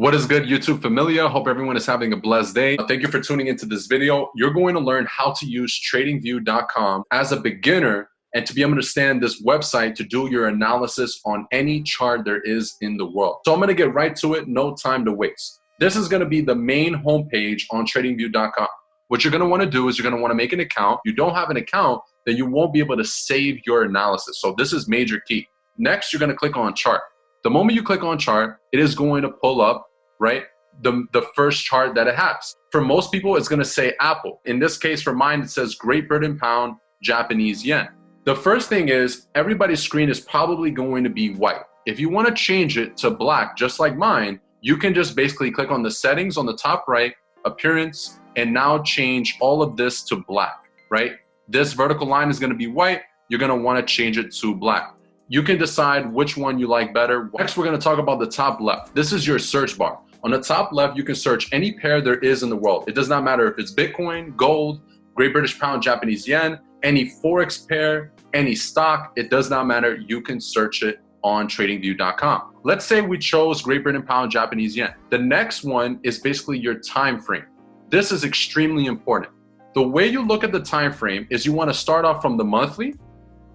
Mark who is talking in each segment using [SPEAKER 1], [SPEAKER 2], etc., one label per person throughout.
[SPEAKER 1] What is good, YouTube familia? Hope everyone is having a blessed day. Thank you for tuning into this video. You're going to learn how to use tradingview.com as a beginner and to be able to understand this website to do your analysis on any chart there is in the world. So I'm going to get right to it, no time to waste. This is going to be the main homepage on tradingview.com. What you're going to want to do is you're going to want to make an account. If you don't have an account, then you won't be able to save your analysis. So this is major key. Next, you're going to click on chart. The moment you click on chart, it is going to pull up, right, the first chart that it has. For most people, it's going to say Apple. In this case, for mine, it says Great Britain pound, Japanese yen. The first thing is everybody's screen is probably going to be white. If you want to change it to black, just like mine, you can just basically click on the settings on the top right, appearance, and now change all of this to black, right? This vertical line is going to be white. You're going to want to change it to black. You can decide which one you like better. Next, we're going to talk about the top left. This is your search bar. On the top left, you can search any pair there is in the world. It does not matter if it's Bitcoin, gold, Great British pound, Japanese yen, any Forex pair, any stock, it does not matter. You can search it on tradingview.com. Let's say we chose Great Britain pound, Japanese yen. The next one is basically your time frame. This is extremely important. The way you look at the time frame is you want to start off from the monthly,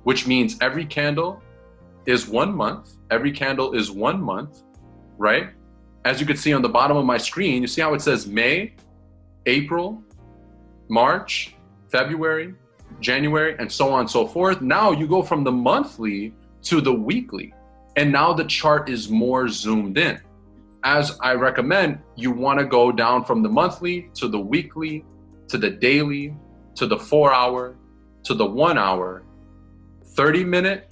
[SPEAKER 1] which means every candle is 1 month. Every candle is 1 month, right? As you can see on the bottom of my screen, you see how it says May, April, March, February, January, and so on and so forth. Now you go from the monthly to the weekly, and now the chart is more zoomed in. As I recommend, you want to go down from the monthly to the weekly, to the daily, to the 4 hour, to the 1 hour, 30-minute,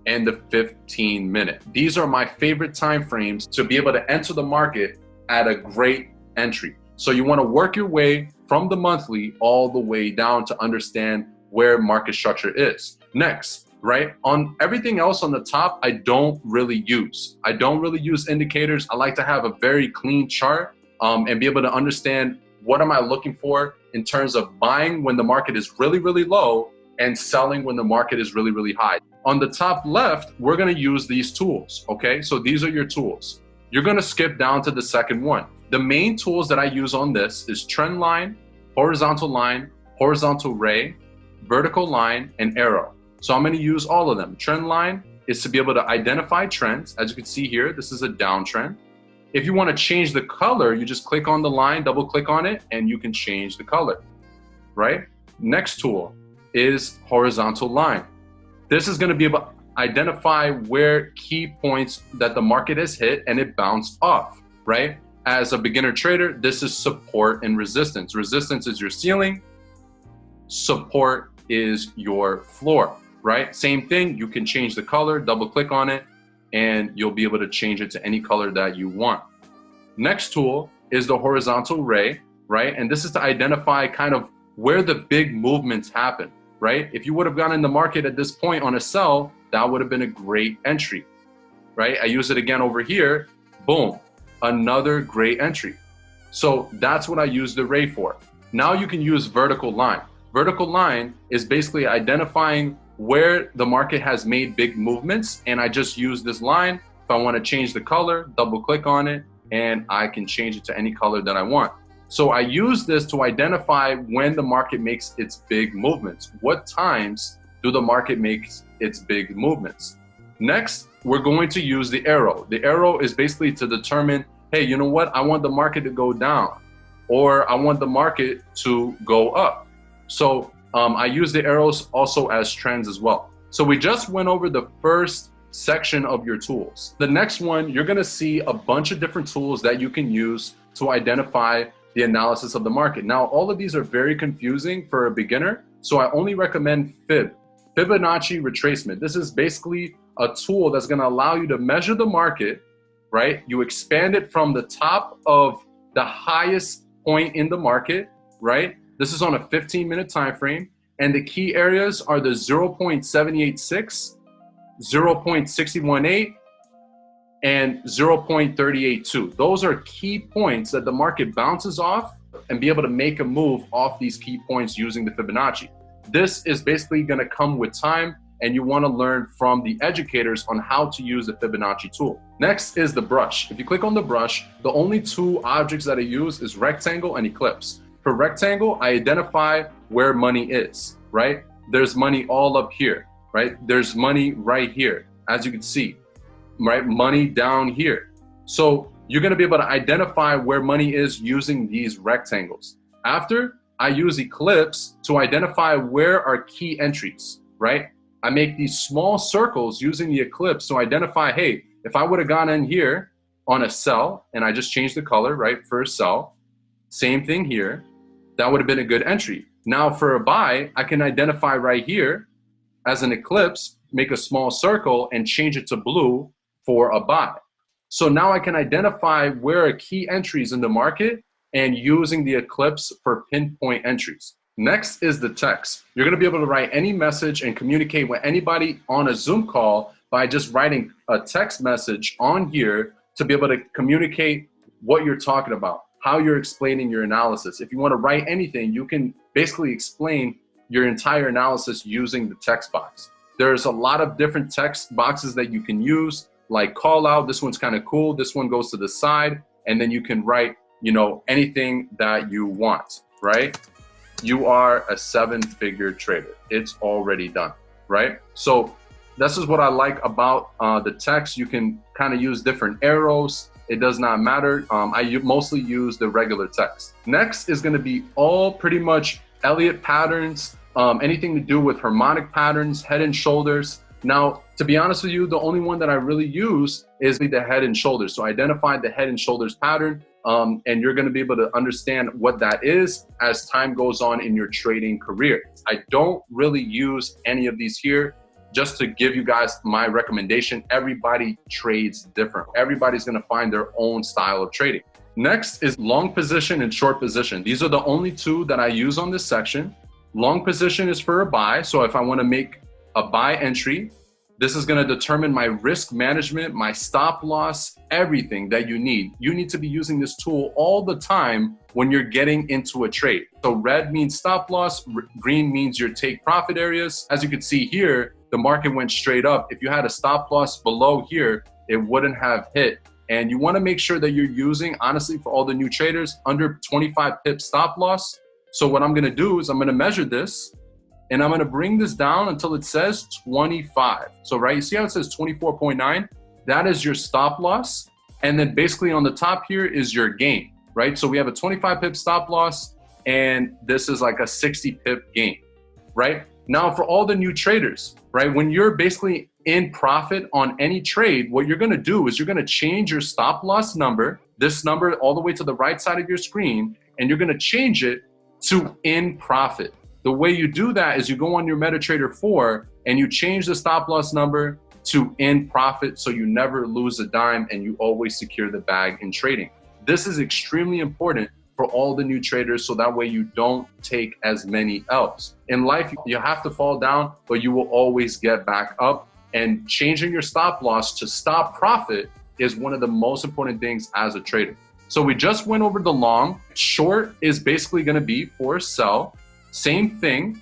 [SPEAKER 1] and the 15-minute. These are my favorite time frames to be able to enter the market at a great entry. So you want to work your way from the monthly all the way down to understand where market structure is. Next, right, on everything else on the top, I don't really use indicators. I like to have a very clean chart and be able to understand what am I looking for in terms of buying when the market is really, really low and selling when the market is really, really high. On the top left, we're going to use these tools, okay? So these are your tools. You're going to skip down to the second one. The main tools that I use on this is trend line, horizontal ray, vertical line, and arrow. So I'm going to use all of them. Trend line is to be able to identify trends. As you can see here, this is a downtrend. If you want to change the color, you just click on the line, double click on it, and you can change the color, right? Next tool is horizontal line. This is going to be able to identify where key points that the market has hit and it bounced off, right? As a beginner trader, this is support and resistance. Resistance is your ceiling. Support is your floor, right? Same thing. You can change the color, double click on it, and you'll be able to change it to any color that you want. Next tool is the horizontal ray, right? And this is to identify kind of where the big movements happen, right? If you would have gone in the market at this point on a sell, that would have been a great entry, right? I use it again over here, boom, another great entry. So that's what I use the ray for. Now you can use vertical line. Vertical line is basically identifying where the market has made big movements, and I just use this line. If I want to change the color, double click on it, and I can change it to any color that I want. So I use this to identify when the market makes its big movements. What times do the market make its big movements? Next, we're going to use the arrow. The arrow is basically to determine, hey, you know what? I want the market to go down, or I want the market to go up. So I use the arrows also as trends as well. So we just went over the first section of your tools. The next one, you're gonna see a bunch of different tools that you can use to identify the analysis of the market. Now, all of these are very confusing for a beginner, so I only recommend Fibonacci retracement. This is basically a tool that's gonna allow you to measure the market, right? You expand it from the top of the highest point in the market, right? This is on a 15-minute time frame, and the key areas are the 0.786, 0.618, and 0.382. Those are key points that the market bounces off and be able to make a move off these key points using the Fibonacci. This is basically going to come with time and you want to learn from the educators on how to use the Fibonacci tool. Next is the brush. If you click on the brush, the only two objects that I use is rectangle and ellipse. For rectangle, I identify where money is, right? There's money all up here, right? There's money right here, as you can see, right? Money down here. So you're going to be able to identify where money is using these rectangles. After, I use ellipse to identify where are key entries, right? I make these small circles using the ellipse to identify, hey, if I would have gone in here on a sell and I just changed the color, right, for a sell, same thing here, that would have been a good entry. Now for a buy, I can identify right here as an ellipse, make a small circle and change it to blue for a buy. So now I can identify where are key entries in the market and using the ellipse for pinpoint entries. Next is the text. You're going to be able to write any message and communicate with anybody on a Zoom call by just writing a text message on here to be able to communicate what you're talking about, how you're explaining your analysis. If you want to write anything, you can basically explain your entire analysis using the text box. There's a lot of different text boxes that you can use, like call out. This one's kind of cool. This one goes to the side, and then you can write, anything that you want, right? You are a 7-figure trader. It's already done, right? So this is what I like about the text. You can kind of use different arrows. It does not matter. I mostly use the regular text. Next is going to be all pretty much Elliott patterns, anything to do with harmonic patterns, head and shoulders. Now, to be honest with you, the only one that I really use is the head and shoulders. So identify the head and shoulders pattern, and you're going to be able to understand what that is as time goes on in your trading career. I don't really use any of these here. Just to give you guys my recommendation, everybody trades different. Everybody's going to find their own style of trading. Next is long position and short position. These are the only two that I use on this section. Long position is for a buy. So if I want to make a buy entry, this is going to determine my risk management, my stop loss, everything that you need. You need to be using this tool all the time when you're getting into a trade. So red means stop loss, green means your take profit areas. As you can see here, the market went straight up. If you had a stop loss below here, it wouldn't have hit. And you want to make sure that you're using, honestly, for all the new traders, under 25 pip stop loss. So what I'm going to do is I'm going to measure this, and I'm going to bring this down until it says 25. So right, you see how it says 24.9? That is your stop loss. And then basically on the top here is your gain, right? So we have a 25 pip stop loss, and this is like a 60 pip gain, right? Now for all the new traders, right? When you're basically in profit on any trade, what you're going to do is you're going to change your stop loss number, this number all the way to the right side of your screen, and you're going to change it to in profit. The way you do that is you go on your MetaTrader 4 and you change the stop loss number to in profit, so you never lose a dime and you always secure the bag in trading. This is extremely important for all the new traders, so that way you don't take as many L's. In life, you have to fall down, but you will always get back up. And changing your stop loss to stop profit is one of the most important things as a trader. So we just went over the long. Short is basically going to be for sell. Same thing,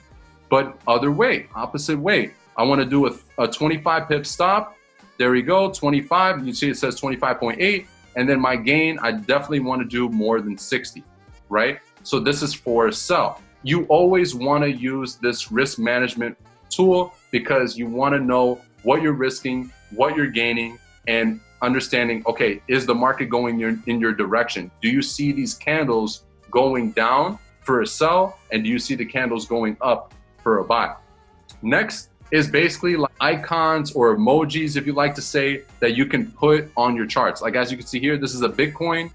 [SPEAKER 1] but other way, opposite way. I want to do a 25 pip stop. There we go, 25. You see it says 25.8. And then my gain, I definitely want to do more than 60, right? So this is for sell. You always want to use this risk management tool because you want to know what you're risking, what you're gaining, and understanding, okay, is the market going in your direction? Do you see these candles going down for a sell? And do you see the candles going up for a buy? Next is basically like icons or emojis, if you like to say, that you can put on your charts. Like as you can see here, this is a Bitcoin.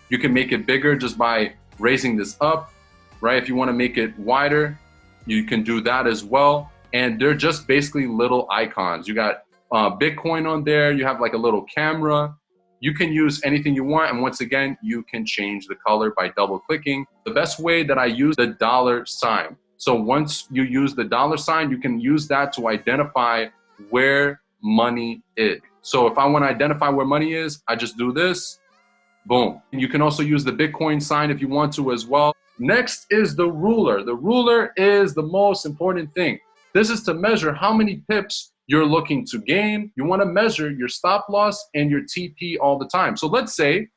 [SPEAKER 1] You can make it bigger just by raising this up, right? If you want to make it wider, you can do that as well. And they're just basically little icons. You got Bitcoin on there. You have like a little camera. You can use anything you want. And once again, you can change the color by double clicking. The best way that I use the $sign. So once you use the $sign, you can use that to identify where money is. So if I want to identify where money is, I just do this, boom. And you can also use the Bitcoin sign if you want to as well. Next is the ruler. The ruler is the most important thing. This is to measure how many pips you're looking to gain. You want to measure your stop loss and your TP all the time. So let's say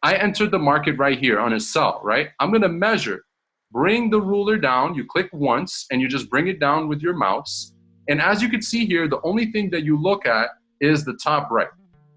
[SPEAKER 1] I entered the market right here on a sell, right? I'm going to measure, bring the ruler down. You click once and you just bring it down with your mouse. And as you can see here, the only thing that you look at is the top right.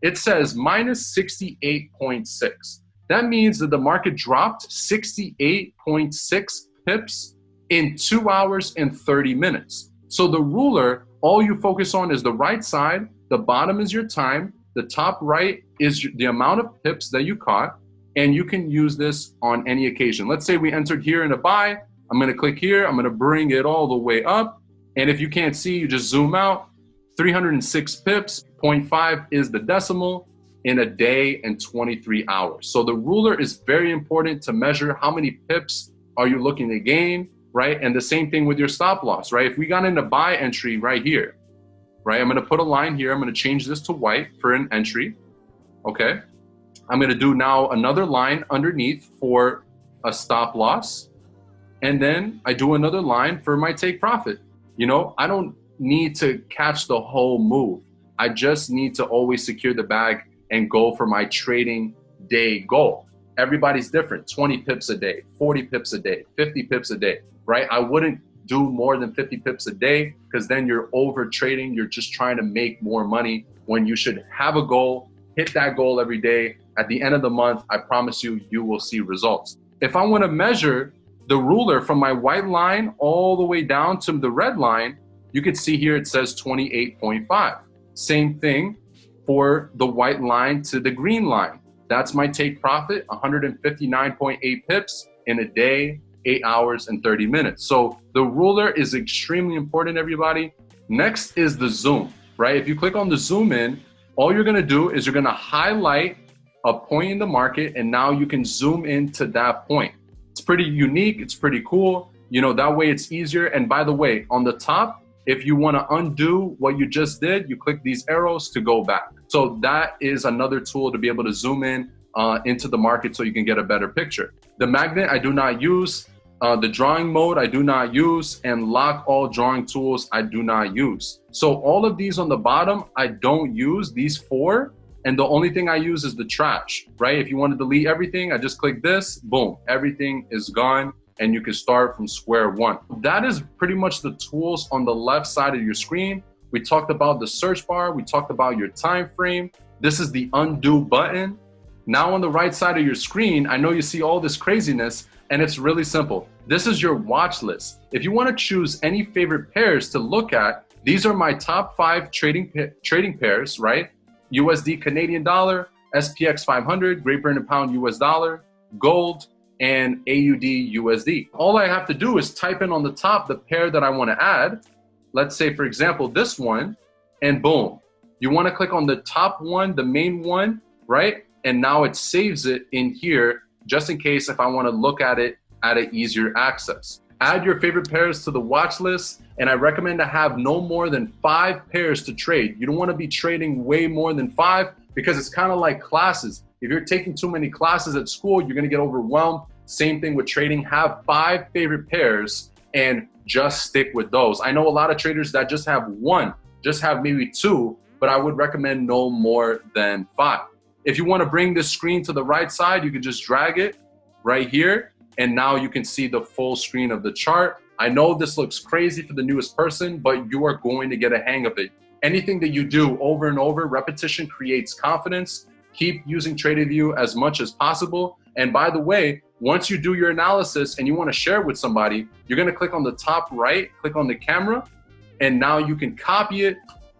[SPEAKER 1] It says minus 68.6. That means that the market dropped 68.6 pips in 2 hours and 30 minutes. So the ruler, all you focus on is the right side, the bottom is your time, the top right is the amount of pips that you caught, and you can use this on any occasion. Let's say we entered here in a buy. I'm gonna click here, I'm gonna bring it all the way up, and if you can't see, you just zoom out. 306 pips, 0.5 is the decimal, in a day and 23 hours. So the ruler is very important to measure how many pips are you looking to gain, right? And the same thing with your stop loss, right? If we got in a buy entry right here, right? I'm gonna put a line here. I'm gonna change this to white for an entry, okay? I'm gonna do now another line underneath for a stop loss. And then I do another line for my take profit. You know, I don't need to catch the whole move. I just need to always secure the bag and go for my trading day goal. Everybody's different, 20 pips a day, 40 pips a day, 50 pips a day, right? I wouldn't do more than 50 pips a day because then you're over trading. You're just trying to make more money when you should have a goal, hit that goal every day. At the end of the month, I promise you, you will see results. If I wanna measure the ruler from my white line all the way down to the red line, you can see here it says 28.5. Same thing for the white line to the green line. That's my take profit, 159.8 pips in a day, 8 hours and 30 minutes. So the ruler is extremely important, everybody. Next is the zoom, right? If you click on the zoom in, all you're gonna do is you're gonna highlight a point in the market, and now you can zoom into that point. It's pretty unique, it's pretty cool. You know, that way it's easier. And by the way, on the top, if you want to undo what you just did, you click these arrows to go back. So that is another tool to be able to zoom in into the market so you can get a better picture. The magnet I do not use, the drawing mode I do not use, and lock all drawing tools I do not use. So all of these on the bottom, I don't use, these 4, and the only thing I use is the trash, right? If you want to delete everything, I just click this, boom, everything is gone. And you can start from square one. That is pretty much the tools on the left side of your screen. We talked about the search bar. We talked about your time frame. This is the undo button. Now on the right side of your screen, I know you see all this craziness, and it's really simple. This is your watch list. If you want to choose any favorite pairs to look at, these are my top 5 trading pairs, right? USD Canadian dollar, SPX 500, Great Britain pound US dollar, gold, and AUD USD. All I have to do is type in on the top the pair that I want to add. Let's say, for example, this one, and boom. You want to click on the top one, the main one, right? And now it saves it in here just in case if I want to look at it at an easier access. Add your favorite pairs to the watch list, and I recommend to have no more than 5 pairs to trade. You don't want to be trading way more than 5 because it's kind of like classes. If you're taking too many classes at school, you're going to get overwhelmed. Same thing with trading. Have 5 favorite pairs and just stick with those. I know a lot of traders that just have 1, just have maybe 2, but I would recommend no more than 5. If you want to bring this screen to the right side, you can just drag it right here, and now you can see the full screen of the chart. I know this looks crazy for the newest person, but you are going to get a hang of it. Anything that you do over and over, repetition creates confidence. Keep using TradingView as much as possible. And by the way, once you do your analysis and you want to share it with somebody, you're going to click on the top right, click on the camera, and now you can copy it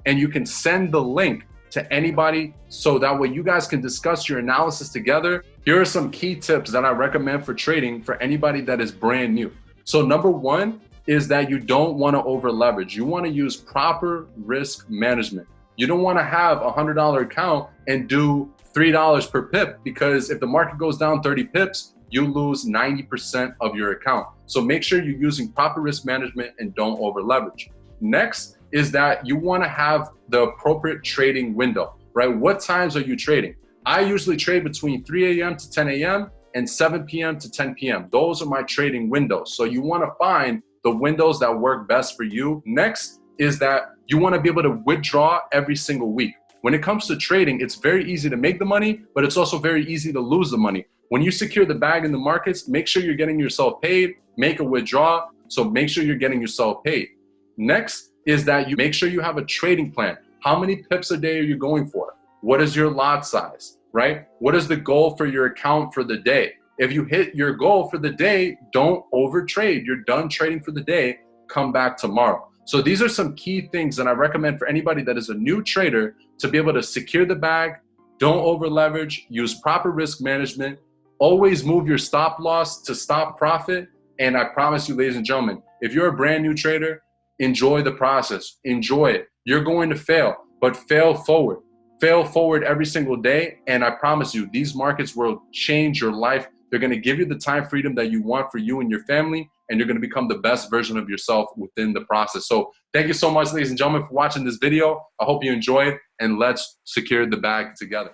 [SPEAKER 1] and you can send the link to anybody so that way you guys can discuss your analysis together. Here are some key tips that I recommend for trading for anybody that is brand new. So number 1 is that you don't want to over leverage. You want to use proper risk management. You don't want to have a $100 account and do $3 per pip, because if the market goes down 30 pips, you lose 90% of your account. So make sure you're using proper risk management and don't over leverage. Next is that you want to have the appropriate trading window, right? What times are you trading? I usually trade between 3 a.m. to 10 a.m. and 7 p.m. to 10 p.m. Those are my trading windows. So you want to find the windows that work best for you. Next is that you want to be able to withdraw every single week. When it comes to trading, it's very easy to make the money, but it's also very easy to lose the money. When you secure the bag in the markets, make sure you're getting yourself paid, make a withdrawal, so make sure you're getting yourself paid. Next is that you make sure you have a trading plan. How many pips a day are you going for? What is your lot size, right? What is the goal for your account for the day? If you hit your goal for the day, don't overtrade. You're done trading for the day, come back tomorrow. So these are some key things that I recommend for anybody that is a new trader to be able to secure the bag, don't over leverage, use proper risk management, always move your stop loss to stop profit. And I promise you, ladies and gentlemen, if you're a brand new trader, enjoy the process, enjoy it. You're going to fail, but fail forward. Fail forward every single day. And I promise you, these markets will change your life. They're going to give you the time freedom that you want for you and your family, and you're going to become the best version of yourself within the process. So thank you so much, ladies and gentlemen, for watching this video. I hope you enjoyed, and let's secure the bag together.